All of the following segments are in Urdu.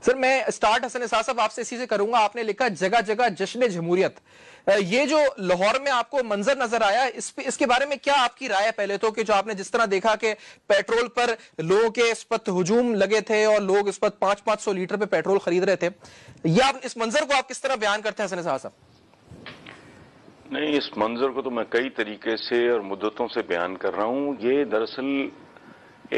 سر میں سٹارٹ حسن نثار صاحب آپ سے اسی سے کروں گا. آپ نے لکھا جگہ جگہ جشن جمہوریت. یہ جو لاہور میں آپ کو منظر نظر آیا اس کے بارے میں کیا آپ کی رائے ہے؟ پہلے تو کہ جو آپ نے جس طرح دیکھا کہ پیٹرول پر لوگوں کے اس پر ہجوم لگے تھے اور لوگ اس پر 500 لیٹر پہ پیٹرول خرید رہے تھے, یا اس منظر کو آپ کس طرح بیان کرتے ہیں حسن نثار صاحب؟ نہیں, اس منظر کو تو میں کئی طریقے سے اور مدتوں سے بیان کر رہا ہوں. یہ دراصل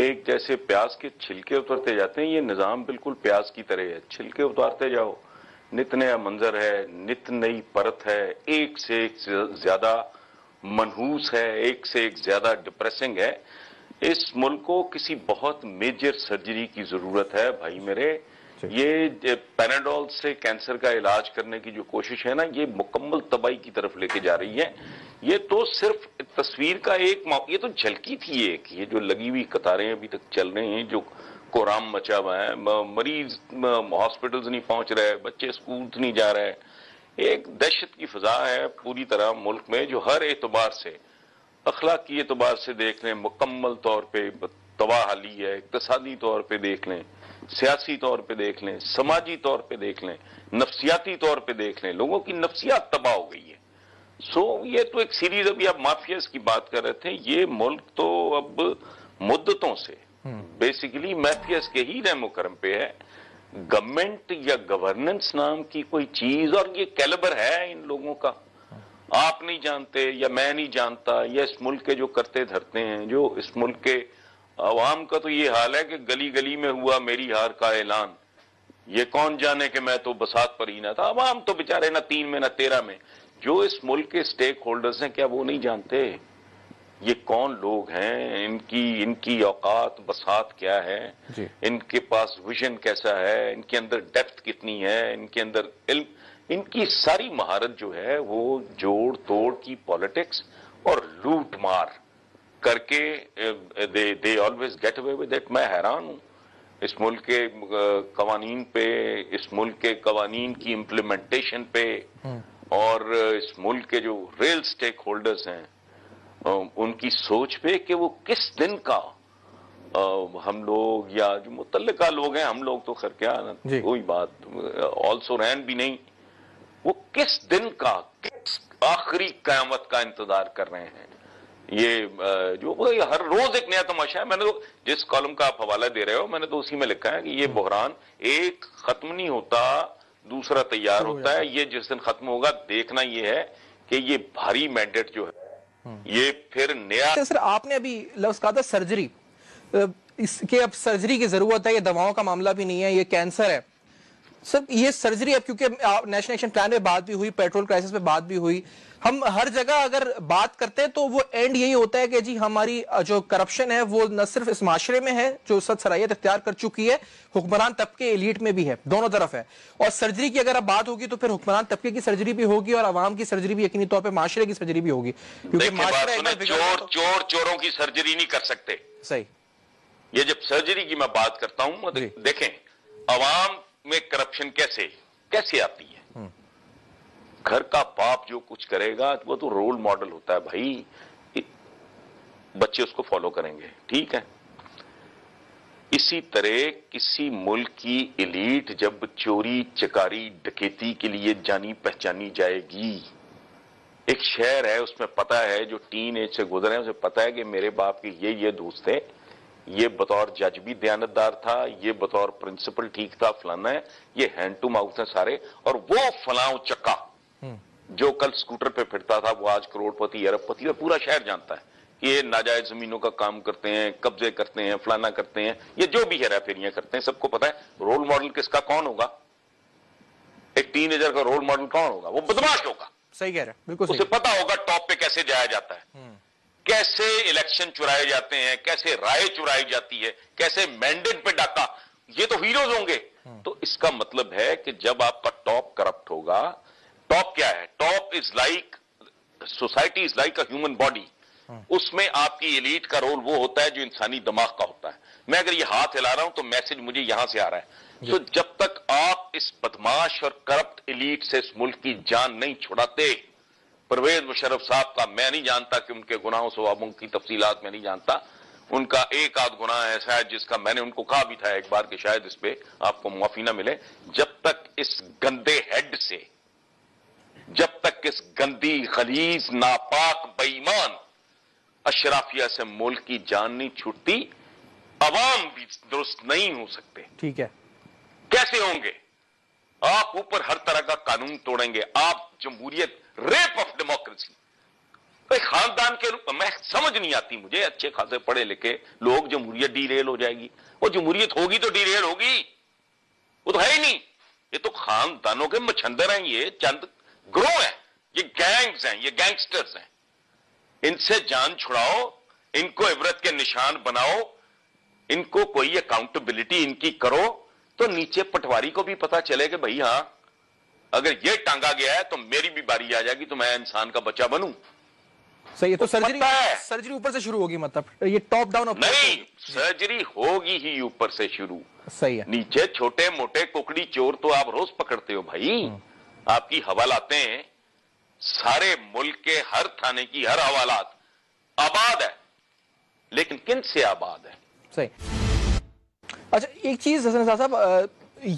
ایک جیسے پیاز کے چھلکے اترتے جاتے ہیں, یہ نظام بالکل پیاز کی طرح ہے. چھلکے اتارتے جاؤ, نت نیا منظر ہے, نت نئی پرت ہے, ایک سے ایک زیادہ منحوس ہے, ایک سے ایک زیادہ ڈپریسنگ ہے. اس ملک کو کسی بہت میجر سرجری کی ضرورت ہے بھائی میرے. یہ پیناڈول سے کینسر کا علاج کرنے کی جو کوشش ہے نا, یہ مکمل تباہی کی طرف لے کے جا رہی ہے. یہ تو صرف تصویر کا ایک یہ تو جھلکی تھی ایک, یہ جو لگی ہوئی قطاریں ابھی تک چل رہے ہیں, جو کورام مچا ہوا ہے, مریض ہاسپٹلز نہیں پہنچ رہے, بچے اسکول نہیں جا رہے, ایک دہشت کی فضا ہے پوری طرح ملک میں, جو ہر اعتبار سے, اخلاقی اعتبار سے دیکھ لیں مکمل طور پہ تباہ حالی ہے, اقتصادی طور پہ دیکھ لیں, سیاسی طور پہ دیکھ لیں, سماجی طور پہ دیکھ لیں, نفسیاتی طور پہ دیکھ لیں, لوگوں کی نفسیات تباہ ہو گئی ہے. یہ تو ایک سیریز, ابھی آپ مافیاز کی بات کر رہے تھے, یہ ملک تو اب مدتوں سے بیسیکلی مافیاز کے ہی رحم و کرم پہ ہے. گورنمنٹ یا گورننس نام کی کوئی چیز, اور یہ کیلیبر ہے ان لوگوں کا, آپ نہیں جانتے یا میں نہیں جانتا, یا اس ملک کے جو کرتے دھرتے ہیں, جو اس ملک کے عوام کا تو یہ حال ہے کہ گلی گلی میں ہوا میری ہار کا اعلان, یہ کون جانے کہ میں تو بساط پر ہی نہ تھا. عوام تو بےچارے نہ 3 میں نہ 13 میں. جو اس ملک کے سٹیک ہولڈرز ہیں, کیا وہ نہیں جانتے یہ کون لوگ ہیں, ان کی اوقات بساط کیا ہے, ان کے پاس ویژن کیسا ہے, ان کے اندر ڈیپتھ کتنی ہے, ان کے اندر علم, ان کی ساری مہارت جو ہے وہ جوڑ توڑ کی پالیٹکس اور لوٹ مار کر کے they always get away with it. میں حیران ہوں اس ملک کے قوانین پہ, اس ملک کے قوانین کی امپلیمنٹیشن پہ, اور اس ملک کے جو ریل سٹیک ہولڈرز ہیں ان کی سوچ پہ کہ وہ کس دن کا, ہم لوگ یا جو متعلقہ لوگ ہیں, ہم لوگ تو خیر کیا کوئی بات آلسو رین بھی نہیں, وہ کس دن کا, کس آخری قیامت کا انتظار کر رہے ہیں. یہ جو ہر روز ایک نیا تماشا ہے. میں نے تو جس کالم کا آپ حوالہ دے رہے ہو, میں نے تو اسی میں لکھا ہے کہ یہ بحران ایک ختم نہیں ہوتا, دوسرا تیار ہوتا ہے. یہ جس دن ختم ہوگا, دیکھنا یہ ہے کہ یہ بھاری مینڈیٹ جو ہے یہ پھر نیا. سر آپ نے ابھی لفظ کہا تھا سرجری, اس کے اب سرجری کی ضرورت ہے, یہ دواؤں کا معاملہ بھی نہیں ہے, یہ کینسر ہے. سر یہ سرجری, اب کیونکہ نیشنل ایکشن پلان پہ بات بھی ہوئی, پیٹرول کرائسس پہ بات بھی ہوئی, ہم ہر جگہ اگر بات کرتے ہیں تو وہ اینڈ یہی ہوتا ہے کہ جی ہماری جو کرپشن ہے وہ نہ صرف اس معاشرے میں ہے جو صد صلاحیت اختیار کر چکی ہے, حکمران طبقے ایلیٹ میں بھی ہے, دونوں طرف ہے. اور سرجری کی اگر اب بات ہوگی تو پھر حکمران طبقے کی سرجری بھی ہوگی اور عوام کی سرجری بھی یقینی طور پہ معاشرے کی سرجری بھی ہوگی. چور چوروں کی سرجری نہیں کر سکتے. صحیح. یہ جب سرجری کی میں بات کرتا ہوں, دیکھیں عوام میں کرپشن کیسے آتی ہے. گھر کا باپ جو کچھ کرے گا وہ تو رول ماڈل ہوتا ہے بھائی, بچے اس کو فالو کریں گے, ٹھیک ہے. اسی طرح کسی ملک کی ایلیٹ جب چوری چکاری ڈکیتی کے لیے جانی پہچانی جائے گی, ایک شہر ہے اس میں پتا ہے, جو ٹین ایج سے گزرے ہیں اسے پتا ہے کہ میرے باپ کے یہ دوست تھے, یہ بطور جج بھی دیانتدار تھا, یہ بطور پرنسپل ٹھیک تھا, فلانا ہے, یہ ہینڈ ٹو ماؤتھ ہیں سارے. اور وہ فلاں چکا جو کل سکوٹر پہ پھرتا تھا وہ آج کروڑ پتی ارب پتی ہے. پورا شہر جانتا ہے کہ یہ ناجائز زمینوں کا کام کرتے ہیں, قبضے کرتے ہیں, فلانا کرتے ہیں, یہ جو بھی ہیرا پھیریاں کرتے ہیں, سب کو پتا ہے. رول ماڈل کس کا کون ہوگا؟ ایک ٹین ایجر کا رول ماڈل کون ہوگا؟ وہ بدماش ہوگا. صحیح کہہ رہے ہیں, بالکل. اسے پتا ہوگا ٹاپ پہ کیسے جایا جاتا ہے, کیسے الیکشن چرائے جاتے ہیں, کیسے رائے چرائی جاتی ہے, کیسے مینڈیٹ پہ ڈاکہ. یہ تو ہیروز ہوں گے. تو اس کا مطلب ہے کہ جب آپ کا ٹاپ کرپٹ ہوگا, ٹاپ کیا ہے؟ Top is like society is like a human body. اس میں آپ کی ایلیٹ کا رول وہ ہوتا ہے جو انسانی دماغ کا ہوتا ہے. میں اگر یہ ہاتھ ہلا رہا ہوں تو میسج مجھے یہاں سے آ رہا ہے. تو جب تک آپ اس بدماش اور کرپٹ ایلیٹ سے اس ملک کی جان نہیں چھڑاتے, پرویز مشرف صاحب کا میں نہیں جانتا کہ ان کے گناہوں ثوابوں کی تفصیلات میں نہیں جانتا, ان کا ایک آدھ گناہ ایسا ہے جس کا میں نے ان کو کہا بھی تھا ایک بار کہ شاید اس پہ آپ کو معافی نہ ملے. جب تک اس گندے ہیڈ سے، جب تک اس گندی غلیظ ناپاک بے ایمان اشرافیہ سے ملک کی جان نہیں چھوٹتی، عوام بھی درست نہیں ہو سکتے. ٹھیک ہے. کیسے ہوں گے؟ آپ اوپر ہر طرح کا قانون توڑیں گے، آپ جمہوریت، ریپ آف ڈیموکریسی. خاندان کے روپ میں سمجھ نہیں آتی مجھے، اچھے خاصے پڑھے لکھے لوگ، جمہوریت ڈی ریل ہو جائے گی. وہ جمہوریت ہوگی تو ڈی ریل ہوگی، وہ تو ہے ہی نہیں. یہ تو خاندانوں کے مچھندر ہیں، یہ چند گروہ ہیں، یہ گینگز ہیں، یہ گینگسٹرز ہیں. ان سے جان چھڑاؤ، ان کو عبرت کے نشان بناؤ، ان کو کوئی اکاؤنٹیبلٹی ان کی کرو، تو نیچے پٹواری کو بھی پتا چلے کہ بھئی ہاں اگر یہ ٹانگا گیا ہے تو میری بھی باری آ جائے گی تو میں انسان کا بچہ بنوں. صحیح ہے. تو سرجری پتہ ہے. سرجری اوپر سے شروع ہوگی، مطلب یہ ٹاپ ڈاؤن نہیں، سرجری ہوگی ہی اوپر سے شروع. صحیح ہے. نیچے چھوٹے موٹے کوکڑی چور تو آپ روز پکڑتے ہو بھائی. آپ کی حوالاتیں سارے ملک کے ہر تھانے کی ہر حوالات آباد ہے، لیکن کن سے آباد ہے؟ صحیح. اچھا ایک چیز حسن رضا صاحب،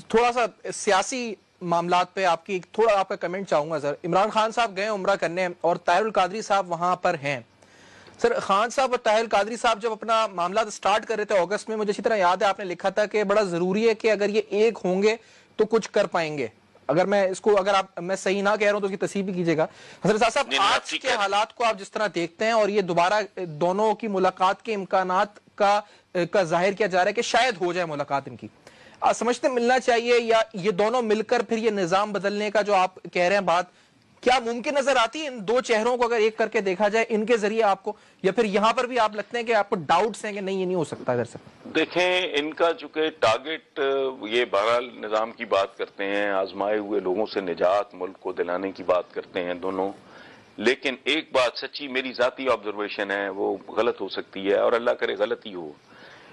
تھوڑا سا سیاسی معاملات پہ آپ کی تھوڑا آپ کا کمنٹ چاہوں گا سر. عمران خان صاحب گئے عمرہ کرنے اور طاہر القادری صاحب وہاں پر ہیں. سر خان صاحب اور طاہر القادری صاحب جب اپنا معاملات سٹارٹ کر رہے تھے اگست میں، مجھے اسی طرح یاد ہے آپ نے لکھا تھا کہ بڑا ضروری ہے کہ اگر یہ ایک ہوں گے تو کچھ کر پائیں گے. اگر میں صحیح نہ کہہ رہا ہوں تو اس کی تصحیح بھی کیجیے گا. حضرت صاحب آج کے حالات کو آپ جس طرح دیکھتے ہیں اور یہ دوبارہ دونوں کی ملاقات کے امکانات کا ظاہر کیا جا رہا ہے کہ شاید ہو جائے ملاقات ان کی، سمجھتے ملنا چاہیے یا یہ دونوں مل کر پھر یہ نظام بدلنے کا جو آپ کہہ رہے ہیں بات، کیا ممکن نظر آتی ہے ان دو چہروں کو اگر ایک کر کے دیکھا جائے ان کے ذریعے آپ کو، یا پھر یہاں پر بھی آپ لگتے ہیں کہ آپ کو ڈاؤٹس ہیں کہ نہیں یہ نہیں ہو سکتا ادھر سے؟ دیکھیں ان کا چونکہ ٹارگٹ یہ بہرحال نظام کی بات کرتے ہیں، آزمائے ہوئے لوگوں سے نجات ملک کو دلانے کی بات کرتے ہیں دونوں. لیکن ایک بات سچی میری ذاتی آبزرویشن ہے، وہ غلط ہو سکتی ہے اور اللہ کرے غلط ہی ہو.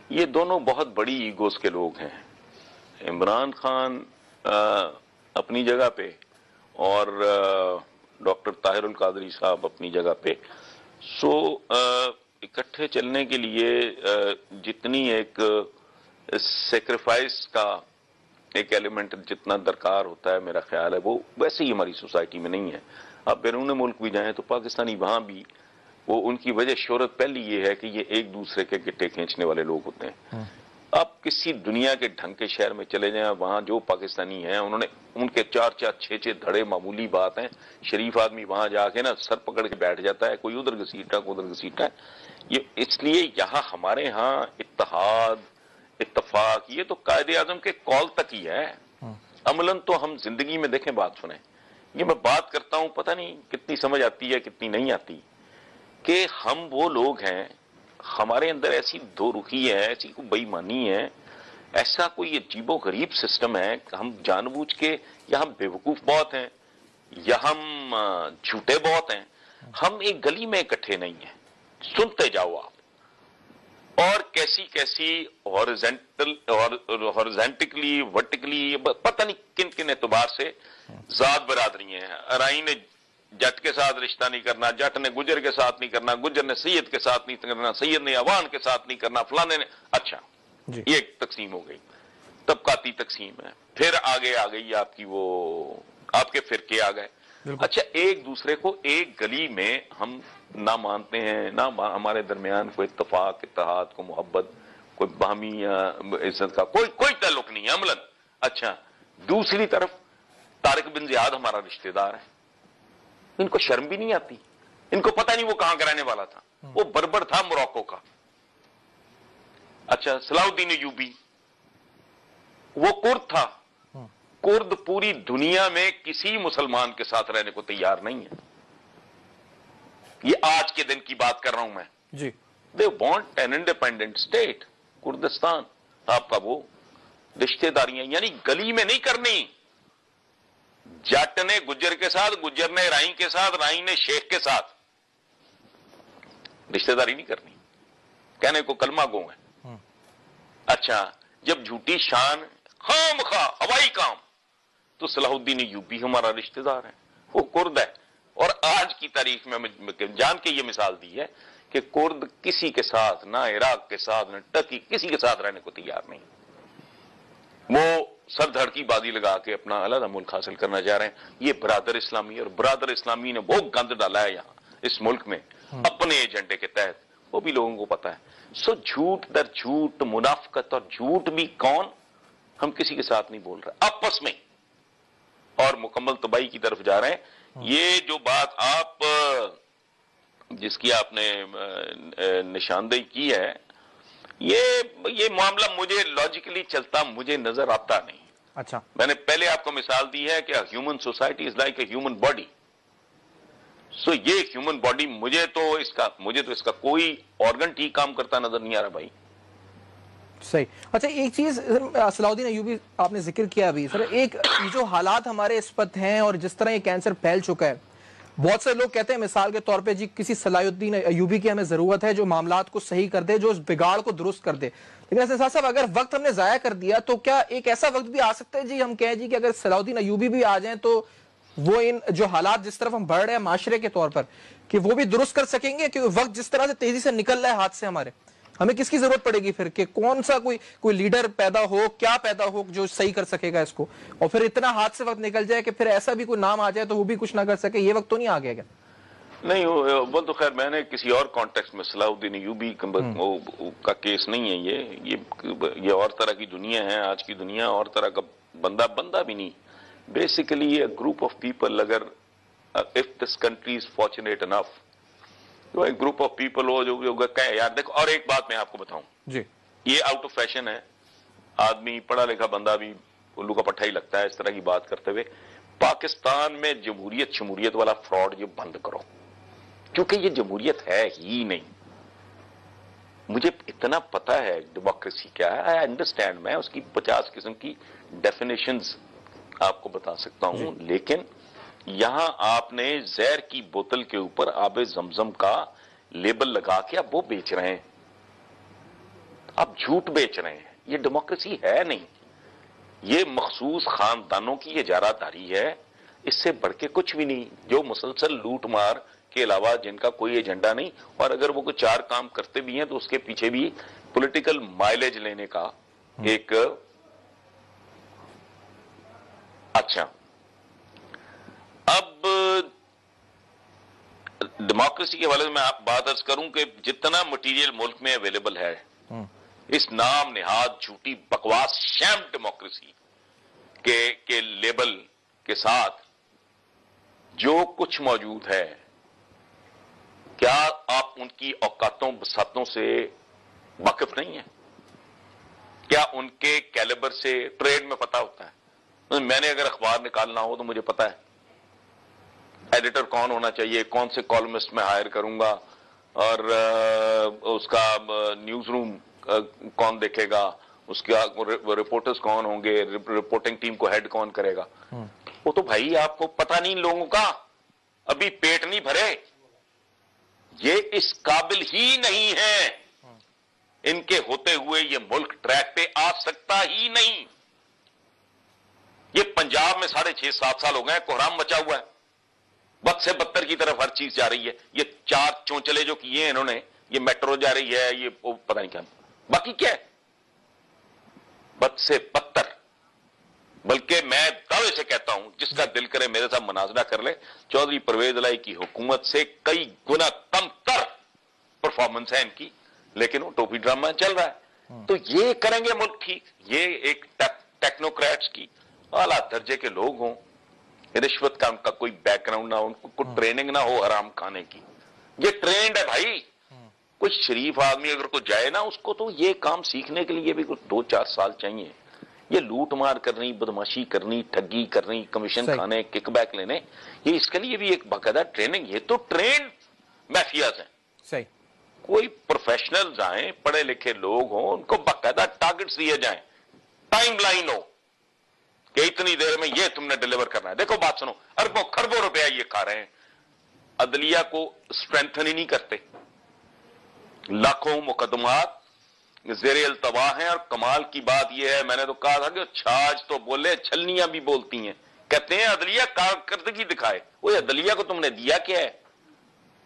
یہ دونوں بہت بڑی ایگوز کے لوگ ہیں. عمران خان اپنی جگہ پہ اور ڈاکٹر طاہر القادری صاحب اپنی جگہ پہ. اکٹھے چلنے کے لیے جتنی ایک سیکریفائس کا ایک ایلیمنٹ جتنا درکار ہوتا ہے میرا خیال ہے وہ ویسے ہی ہماری سوسائٹی میں نہیں ہے. آپ بیرون ملک بھی جائیں تو پاکستانی وہاں بھی وہ ان کی وجہ شہرت پہلی یہ ہے کہ یہ ایک دوسرے کے گٹے کھینچنے والے لوگ ہوتے ہیں. آپ کسی دنیا کے ڈھنگ کے شہر میں چلے جائیں، وہاں جو پاکستانی ہیں ان کے 4-4 6 دھڑے معمولی بات ہیں. شریف آدمی وہاں جا کے نا سر پکڑ کے بیٹھ جاتا ہے، کوئی ادھر گھسیٹا کوئی ادھر گھسیٹا. یہ اس لیے یہاں ہمارے ہاں اتحاد اتفاق یہ تو قائد اعظم کے کال تک ہی ہے. عملاً تو ہم زندگی میں دیکھیں بات سنیں، یہ میں بات کرتا ہوں پتہ نہیں کتنی سمجھ آتی ہے کتنی نہیں آتی، کہ ہم وہ لوگ ہیں ہمارے اندر ایسی دو رخی ہے، ایسی کوئی بے ایمانی ہے، ایسا کوئی عجیب و غریب سسٹم ہے کہ ہم جان بوجھ کے یا ہم بیوقوف بہت ہیں یا ہم جھوٹے بہت ہیں، ہم ایک گلی میں اکٹھے نہیں ہیں. سنتے جاؤ آپ، اور کیسی کیسی ہارزینٹکلی ورٹیکلی پتہ نہیں کن کن اعتبار سے ذات برادری ہیں. ارائیں نے جٹ کے ساتھ رشتہ نہیں کرنا، جٹ نے گجر کے ساتھ نہیں کرنا، گجر نے سید کے ساتھ نہیں کرنا، سید نے عوان کے ساتھ نہیں کرنا، فلانے نے. اچھا یہ ایک تقسیم ہو گئی، طبقاتی تقسیم ہے. پھر آگے آ گئی آپ کی وہ آپ کے فرقے آ گئے. اچھا ایک دوسرے کو ایک گلی میں ہم نہ مانتے ہیں، نہ ہمارے درمیان کوئی اتفاق اتحاد کو محبت کوئی باہمی عزت کا کوئی تعلق نہیں ہے عملاً. اچھا دوسری طرف طارق بن زیاد ہمارا رشتہ دار ہے، ان کو شرم بھی نہیں آتی، ان کو پتہ نہیں وہ کہاں کا رہنے والا تھا، وہ بربر تھا موراکو کا. اچھا صلاح الدین ایوبی وہ کرد تھا، کرد پوری دنیا میں کسی مسلمان کے ساتھ رہنے کو تیار نہیں ہے. یہ آج کے دن کی بات کر رہا ہوں میں. جی they want an independent state. Kurdistan آپ کا وہ رشتہ داریاں یعنی گلی میں نہیں کرنی. جٹ نے گجر کے ساتھ، گجر نے رائی کے ساتھ، رائی نے شیخ کے ساتھ رشتہ داری نہیں کرنی، کہنے کو کلمہ گو ہے. اچھا جب جھوٹی شان خام خواہ ہوائی کام تو صلاح الدین ایوبی ہمارا رشتہ دار ہے، وہ کرد ہے. اور آج کی تاریخ میں جان کے یہ مثال دی ہے کہ کرد کسی کے ساتھ، نہ عراق کے ساتھ نہ ٹرکی، کسی کے ساتھ رہنے کو تیار نہیں. وہ سر دھڑ کی بازی لگا کے اپنا علیحدہ ملک حاصل کرنا چاہ رہے ہیں. یہ برادر اسلامی، اور برادر اسلامی نے وہ گند ڈالا ہے یہاں اس ملک میں اپنے ایجنڈے کے تحت، وہ بھی لوگوں کو پتا ہے. سو جھوٹ در جھوٹ، منافقت اور جھوٹ بھی کون، ہم کسی کے ساتھ نہیں بول رہے آپس میں، اور مکمل تباہی کی طرف جا رہے ہیں. یہ جو بات آپ جس کی آپ نے نشاندہی کی ہے، یہ معاملہ مجھے لاجیکلی چلتا مجھے نظر آتا نہیں. اچھا، میں نے پہلے آپ کو مثال دی ہے کہ human society is like a human body. So یہ ہیومن باڈی مجھے تو اس کا کوئی آرگن ٹھیک کام کرتا نظر نہیں آ رہا بھائی. صحیح. اچھا، ایک چیز صلاح الدین ایوبی آپ نے ذکر کیا ابھی سر، ایک جو حالات ہمارے اس وقت ہیں اور جس طرح یہ کینسر پھیل چکا ہے، بہت سے لوگ کہتے ہیں مثال کے طور پہ جی کسی صلاح الدین ایوبی کی ہمیں ضرورت ہے جو معاملات کو صحیح کر دے، جو اس بگاڑ کو درست کر دے. لیکن ایسے صاحب اگر وقت ہم نے ضائع کر دیا تو کیا ایک ایسا وقت بھی آ سکتا ہے جی ہم کہیں جی کہ اگر صلاح الدین ایوبی بھی آ جائیں تو وہ ان جو حالات جس طرف ہم بڑھ رہے ہیں معاشرے کے طور پر کہ وہ بھی درست کر سکیں گے؟ کیونکہ وقت جس طرح سے تیزی سے نکل رہا ہے ہاتھ سے ہمارے، ہمیں کس کی ضرورت پڑے گی پھر کہ کون سا کوئی لیڈر پیدا ہو، کیا پیدا ہو جو صحیح کر سکے گا اس کو، اور پھر اتنا ہاتھ سے وقت نکل جائے کہ پھر ایسا بھی کوئی نام آ جائے تو وہ بھی کچھ نہ کر سکے. یہ وقت تو نہیں آ گیا کیا؟ نہیں، وہ تو خیر میں نے کسی اور کانٹیکسٹ میں صلاح الدین ایوبی کا کیس نہیں ہے. یہ اور طرح کی دنیا ہے آج کی دنیا، اور طرح کا بندہ بھی نہیں. بیسیکلی یہ گروپ آف پیپل، اگر if this country is fortunate enough، تو ایک گروپ آف پیپل ہو جو کہیں یار دیکھو. اور ایک بات میں آپ کو بتاؤں، جی یہ آؤٹ آف فیشن ہے، آدمی پڑھا لکھا بندہ بھی الو کا پٹھا ہی لگتا ہے اس طرح کی بات کرتے ہوئے. پاکستان میں جمہوریت شموریت والا فراڈ یہ بند کرو، کیونکہ یہ جمہوریت ہے ہی نہیں. مجھے اتنا پتا ہے ڈیموکریسی کیا ہے، آئی انڈرسٹینڈ، میں اس کی 50 قسم کی ڈیفینیشنز آپ کو بتا سکتا ہوں. لیکن یہاں آپ نے زہر کی بوتل کے اوپر آب زمزم کا لیبل لگا کے اب وہ بیچ رہے ہیں، اب جھوٹ بیچ رہے ہیں. یہ ڈیموکریسی ہے نہیں، یہ مخصوص خاندانوں کی اجارہ داری ہے، اس سے بڑھ کے کچھ بھی نہیں، جو مسلسل لوٹ مار کے علاوہ جن کا کوئی ایجنڈا نہیں. اور اگر وہ کوئی 4 کام کرتے بھی ہیں تو اس کے پیچھے بھی پولیٹیکل مائلیج لینے کا ایک. اچھا، اب ڈیموکریسی کے حوالے سے میں آپ بات عرض کروں کہ جتنا مٹیریل ملک میں اویلیبل ہے اس نام نہاد جھوٹی بکواس شیم ڈیموکریسی کے لیبل کے ساتھ جو کچھ موجود ہے، کیا آپ ان کی اوقاتوں بساتوں سے واقف نہیں ہیں؟ کیا ان کے کیلیبر سے ٹریڈ میں پتہ ہوتا ہے؟ میں نے اگر اخبار نکالنا ہو تو مجھے پتا ہے ایڈیٹر کون ہونا چاہیے، کون سے کالمسٹ میں ہائر کروں گا، اور اس کا نیوز روم کون دیکھے گا، اس کا رپورٹرز کون ہوں گے، رپورٹنگ ٹیم کو ہیڈ کون کرے گا. وہ تو بھائی آپ کو پتہ نہیں لوگوں کا، ابھی پیٹ نہیں بھرے، یہ اس قابل ہی نہیں ہے. ان کے ہوتے ہوئے یہ ملک ٹریک پہ آ سکتا ہی نہیں. یہ پنجاب میں 6.5-7 سال ہو گئے کوہرام مچا ہوا ہے، بد سے بدتر کی طرف ہر چیز جا رہی ہے. یہ 4 چونچلے جو کیے ہیں انہوں نے، یہ میٹرو جا رہی ہے، یہ پتہ نہیں کیا، باقی کیا ہے بد سے بدتر. بلکہ میں دعوے سے کہتا ہوں جس کا دل کرے میرے ساتھ مناظرہ کر لے، چودھری پرویز الہی کی حکومت سے کئی گنا کم تر پرفارمنس ہے ان کی، لیکن وہ ٹوپی ڈرامہ چل رہا ہے. تو یہ کریں گے ملک ٹھیک؟ یہ ایک ٹیکنوکریٹس کی اعلیٰ درجے کے لوگ ہوں، رشوت کا ان کا کوئی بیک گراؤنڈ نہ ہو، ان کو کوئی ٹریننگ نہ ہو حرام کھانے کی. یہ ٹرینڈ ہے بھائی. کوئی شریف آدمی اگر کوئی جائے نا، اس کو تو یہ کام سیکھنے کے لیے بھی کچھ 2-4 سال چاہیے. یہ لوٹ مار کرنی، بدماشی کرنی، ٹھگی کرنی، کمیشن کھانے، کک بیک لینے، یہ اس کے لیے بھی ایک باقاعدہ ٹریننگ. یہ تو ٹرینڈ میفیاز ہیں. صحیح. کوئی پروفیشنلز آئیں، پڑھے لکھے لوگ ہوں، ان کو باقاعدہ ٹارگٹس دیے جائیں، ٹائم لائن ہو کہ اتنی دیر میں یہ تم نے ڈیلیور کرنا ہے. دیکھو بات سنو، اربوں خربوں روپیہ یہ کھا رہے ہیں، عدلیہ کو اسٹرینتھن ہی نہیں کرتے، لاکھوں مقدمات زیر التوا ہیں. اور کمال کی بات یہ ہے، میں نے تو کہا تھا کہ چھاج تو بولے چھلنیاں بھی بولتی ہیں. کہتے ہیں عدلیہ کارکردگی دکھائے. وہ عدلیہ کو تم نے دیا کیا ہے؟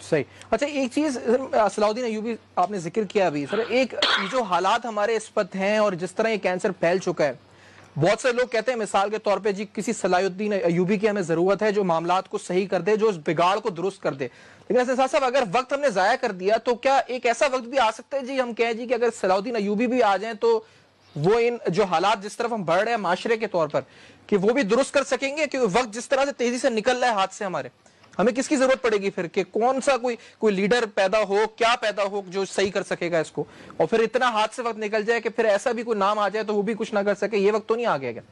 صحیح. اچھا ایک چیز صلاح الدین ایوبی آپ نے ذکر کیا ابھی سر, ایک جو حالات ہمارے اس وقت ہیں اور جس طرح یہ کینسر پھیل چکا ہے, بہت سے لوگ کہتے ہیں مثال کے طور پہ جی کسی صلاح الدین ایوبی کی ہمیں ضرورت ہے جو معاملات کو صحیح کر دے, جو اس بگاڑ کو درست کر دے. لیکن اسد صاحب اگر وقت ہم نے ضائع کر دیا تو کیا ایک ایسا وقت بھی آ سکتا ہے جی ہم کہیں جی کہ اگر صلاح الدین ایوبی بھی آ جائیں تو وہ ان جو حالات جس طرف ہم بڑھ رہے ہیں معاشرے کے طور پر کہ وہ بھی درست کر سکیں گے, کہ وقت جس طرح سے تیزی سے نکل رہا ہے ہاتھ سے ہمارے, ہمیں کس کی ضرورت پڑے گی پھر کہ کون سا کوئی لیڈر پیدا ہو, کیا پیدا ہو جو صحیح کر سکے گا اس کو, اور پھر اتنا ہاتھ سے وقت نکل جائے کہ پھر ایسا بھی کوئی نام آ جائے تو وہ بھی کچھ نہ کر سکے. یہ وقت تو نہیں آ گیا کیا؟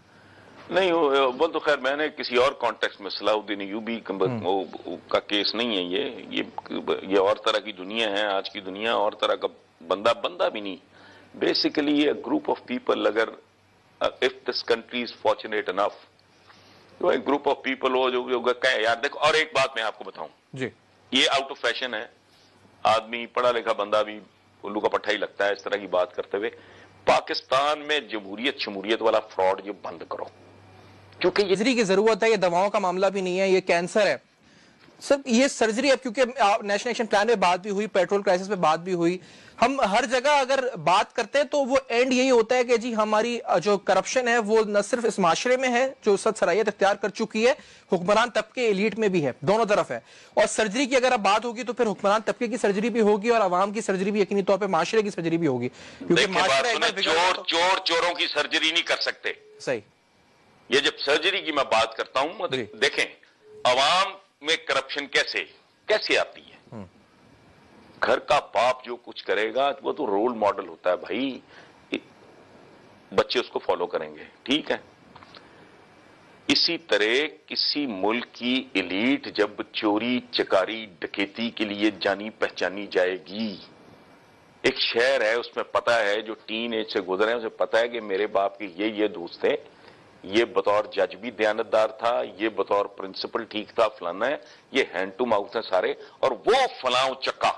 نہیں وہ تو خیر میں نے کسی اور کانٹیکس میں صلاح الدین ایوبی کا کیس نہیں ہے. یہ اور طرح کی دنیا ہے آج کی دنیا, اور طرح کا بندہ بھی نہیں. بیسیکلی یہ گروپ آف پیپل, اگر if this country is fortunate enough, تو ایک گروپ آف پیپل ہو جو کہیں یار دیکھو. اور ایک بات میں آپ کو بتاؤں جی, یہ آؤٹ آف فیشن ہے, آدمی پڑھا لکھا بندہ بھی الو کا پٹھا ہی لگتا ہے اس طرح کی بات کرتے ہوئے. پاکستان میں جمہوریت شمولیت والا فراڈ یہ بند کرو, کیونکہ یہ سرجری کی ضرورت ہے, یہ دواؤں کا معاملہ بھی نہیں ہے, یہ کینسر ہے سر. یہ سرجری اب کیونکہ نیشنل ایکشن پلان میں بات بھی ہوئی, پیٹرول کرائسس میں بات بھی ہوئی, ہم ہر جگہ اگر بات کرتے ہیں تو وہ اینڈ یہی ہوتا ہے کہ جی ہماری جو کرپشن ہے وہ نہ صرف اس معاشرے میں ہے جو سد صلاحیت اختیار کر چکی ہے, حکمران طبقے ایلیٹ میں بھی ہے, دونوں طرف ہے. اور سرجری کی اگر اب بات ہوگی تو پھر حکمران طبقے کی سرجری بھی ہوگی اور عوام کی سرجری بھی یقینی طور پہ معاشرے کی سرجری بھی ہوگی, کیونکہ معاشرہ چوروں کی سرجری نہیں کر سکتے. صحیح. یہ جب سرجری کی میں بات کرتا ہوں دیکھیں عوام میں کرپشن کیسے آتی ہے. گھر کا باپ جو کچھ کرے گا وہ تو رول ماڈل ہوتا ہے بھائی, بچے اس کو فالو کریں گے, ٹھیک ہے. اسی طرح کسی ملک کی ایلیٹ جب چوری چکاری ڈکیتی کے لیے جانی پہچانی جائے گی, ایک شہر ہے اس میں پتا ہے جو ٹین ایج سے گزرے ہیں اسے پتا ہے کہ میرے باپ کے یہ دوست تھے, یہ بطور جج بھی دیانتدار تھا, یہ بطور پرنسپل ٹھیک تھا, فلانا ہے, یہ ہینڈ ٹو ماؤتھ ہیں سارے. اور وہ فلاں چکا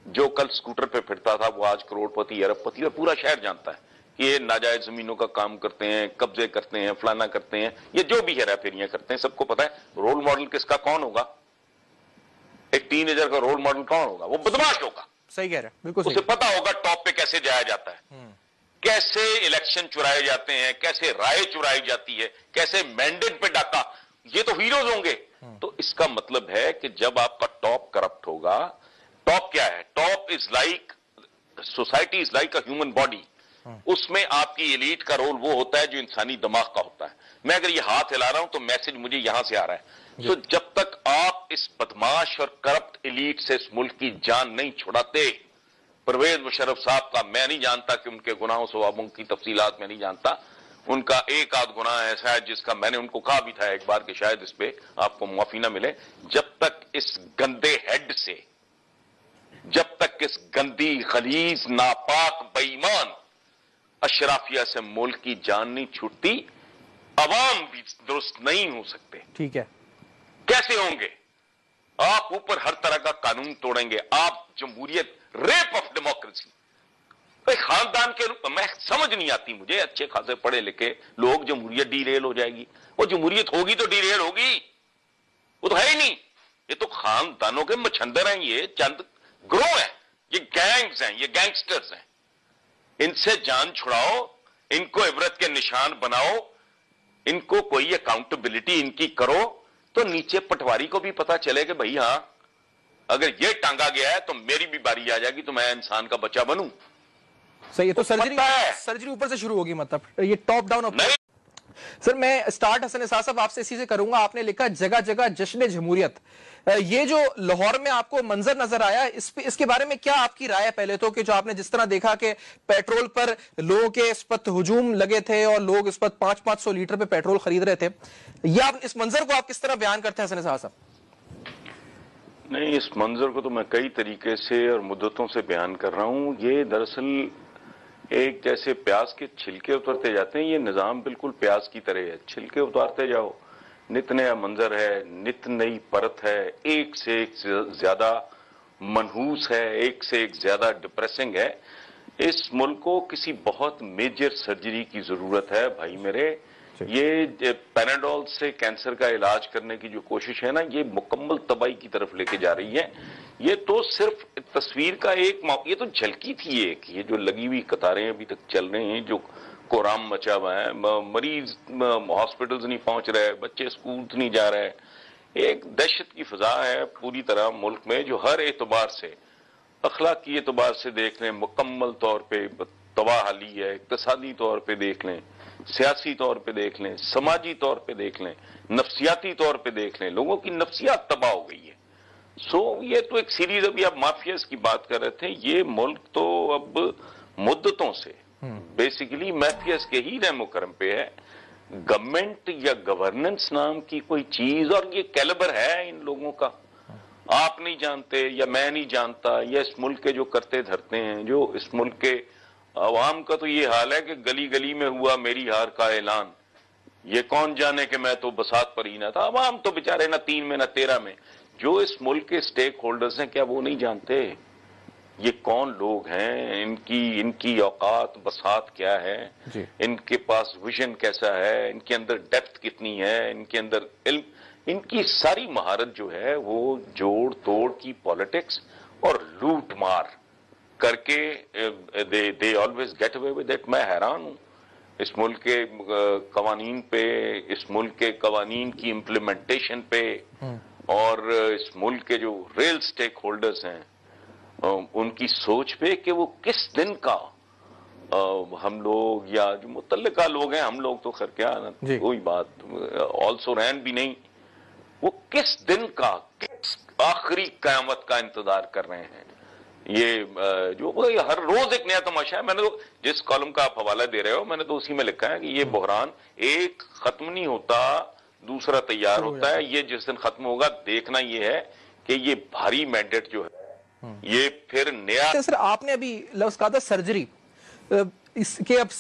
جو کل سکوٹر پہ پھرتا تھا وہ آج کروڑ پتی ارب پتی, اور پورا شہر جانتا ہے کہ یہ ناجائز زمینوں کا کام کرتے ہیں, قبضے کرتے ہیں, فلانا کرتے ہیں, یہ جو بھی ہے پھیریاں کرتے ہیں, سب کو پتا ہے. رول ماڈل کس کا کون ہوگا؟ ایک ٹین ایجر کا رول ماڈل کون ہوگا؟ وہ بدماش ہوگا. صحیح کہہ رہے ہیں, بالکل اسے پتا ہوگا ٹاپ پہ کیسے جایا جاتا ہے, کیسے الیکشن چرائے جاتے ہیں, کیسے رائے چرائی جاتی ہے, کیسے مینڈیٹ پہ ڈاکہ. یہ تو ہیروز ہوں گے. تو اس کا مطلب ہے کہ جب آپ کا ٹاپ کرپٹ ہوگا, ٹاپ کیا ہے؟ Top is like society is like a human body. اس میں آپ کی ایلیٹ کا رول وہ ہوتا ہے جو انسانی دماغ کا ہوتا ہے. میں اگر یہ ہاتھ ہلا رہا ہوں تو میسج مجھے یہاں سے آ رہا ہے. تو جب تک آپ اس بدماش اور کرپٹ ایلیٹ سے اس ملک کی جان نہیں چھڑاتے, پرویز مشرف صاحب کا میں نہیں جانتا کہ ان کے گناہوں ثوابوں کی تفصیلات میں نہیں جانتا, ان کا ایک آدھ گناہ ایسا ہے جس کا میں نے ان کو کہا بھی تھا ایک بار کہ شاید اس پہ آپ کو معافی نہ ملے. جب تک اس گندے ہیڈ سے, جب تک اس گندی غلیظ ناپاک بے ایمان اشرافیہ سے ملک کی جان نہیں چھوٹتی, عوام بھی درست نہیں ہو سکتے. ٹھیک ہے. کیسے ہوں گے؟ آپ اوپر ہر طرح کا قانون توڑیں گے, آپ جمہوریت, ریپ آف ڈیموکریسی. خاندان کے میں سمجھ نہیں آتی مجھے, اچھے خاصے پڑھے لکھے لوگ, جمہوریت ڈی ریل ہو جائے گی. وہ جمہوریت ہوگی تو ڈی ریل ہوگی, وہ تو ہے ہی نہیں. یہ تو خاندانوں کے مچھندر ہیں, یہ چند گروہ ہیں, یہ گینگز ہیں, یہ گینگسٹرز ہیں. ان سے جان چھڑاؤ, ان کو عبرت کے نشان بناؤ, ان کو کوئی اکاؤنٹیبلٹی ان کی کرو, تو نیچے پٹواری کو بھی پتا چلے کہ بھئی ہاں اگر یہ ٹانگا گیا ہے تو میری بھی باری آ جائے گی تو میں انسان کا بچہ بنوں. صحیح ہے. تو سرجری اوپر سے شروع ہوگی, مطلب یہ ٹاپ ڈاؤن اپروچ. سر میں سٹارٹ حسن اسحاق صاحب آپ سے اسی سے کروں گا. آپ نے لکھا جگہ جگہ جشن جمہوریت, یہ جو لاہور میں آپ کو منظر نظر آیا اس کے بارے میں کیا آپ کی رائے ہے؟ پہلے تو کہ جو آپ نے جس طرح دیکھا کہ پیٹرول پر لوگوں کے اس پر ہجوم لگے تھے اور لوگ اس پر 500 لیٹر پہ پیٹرول خرید رہے تھے, یہ آپ اس منظر کو آپ کس طرح بیان کرتے ہیں حسن اسحاق صاحب؟ نہیں, اس منظر کو تو میں کئی طریقے سے اور مدتوں سے بیان کر رہا ہوں. یہ دراصل ایک جیسے پیاز کے چھلکے اترتے جاتے ہیں, یہ نظام بالکل پیاز کی طرح ہے, چھلکے اتارتے جاؤ, نت نیا منظر ہے, نت نئی پرت ہے, ایک سے ایک زیادہ منحوس ہے, ایک سے ایک زیادہ ڈپریسنگ ہے. اس ملک کو کسی بہت میجر سرجری کی ضرورت ہے بھائی میرے. یہ پیناڈول سے کینسر کا علاج کرنے کی جو کوشش ہے نا، یہ مکمل تباہی کی طرف لے کے جا رہی ہے۔ یہ تو صرف تصویر کا ایک یہ تو جھلکی تھی ایک، یہ جو لگی ہوئی قطاریں ابھی تک چل رہے ہیں، جو کورام مچا ہوا ہے، مریض ہاسپٹلز نہیں پہنچ رہے، بچے اسکول نہیں جا رہے، ایک دہشت کی فضا ہے پوری طرح ملک میں، جو ہر اعتبار سے، اخلاقی اعتبار سے دیکھ لیں مکمل طور پہ تباہ حالی ہے، اقتصادی طور پہ دیکھ لیں، سیاسی طور پہ دیکھ لیں، سماجی طور پہ دیکھ لیں، نفسیاتی طور پہ دیکھ لیں، لوگوں کی نفسیات تباہ ہو گئی ہے۔ یہ تو ایک سیریز، ابھی آپ مافیاز کی بات کر رہے تھے، یہ ملک تو اب مدتوں سے بیسیکلی مافیاز کے ہی رحم و کرم پہ ہے۔ گورنمنٹ یا گورننس نام کی کوئی چیز، اور یہ کیلیبر ہے ان لوگوں کا، آپ نہیں جانتے یا میں نہیں جانتا، یا اس ملک کے جو کرتے دھرتے ہیں، جو اس ملک کے عوام کا تو یہ حال ہے کہ گلی گلی میں ہوا میری ہار کا اعلان، یہ کون جانے کہ میں تو بساط پر ہی نہ تھا۔ عوام تو بےچارے نہ 3 میں نہ 13 میں، جو اس ملک کے سٹیک ہولڈرز ہیں، کیا وہ نہیں جانتے یہ کون لوگ ہیں، ان کی اوقات بساط کیا ہے، ان کے پاس ویژن کیسا ہے، ان کے اندر ڈیپتھ کتنی ہے، ان کے اندر علم، ان کی ساری مہارت جو ہے وہ جوڑ توڑ کی پالیٹکس اور لوٹ مار کر کے they always get away with it۔ میں حیران ہوں اس ملک کے قوانین پہ، اس ملک کے قوانین کی امپلیمنٹیشن پہ، اور اس ملک کے جو ریل سٹیک ہولڈرز ہیں ان کی سوچ پہ کہ وہ کس دن کا ہم لوگ یا جو متعلقہ لوگ ہیں، ہم لوگ تو خیر کیا کوئی بات آلسو رین بھی نہیں، وہ کس دن کا، کس آخری قیامت کا انتظار کر رہے ہیں۔ یہ جو ہر روز ایک نیا تماشا ہے۔ میں نے تو جس کالم کا آپ حوالہ دے رہے ہو، میں نے تو اسی میں لکھا ہے کہ یہ بحران ایک ختم نہیں ہوتا، دوسرا تیار ہوتا ہے۔ یہ جس دن ختم ہوگا، دیکھنا یہ ہے کہ یہ بھاری مینڈیٹ جو ہے یہ پھر نیا۔ سر آپ نے ابھی لفظ کہا تھا سرجری، اس کے اب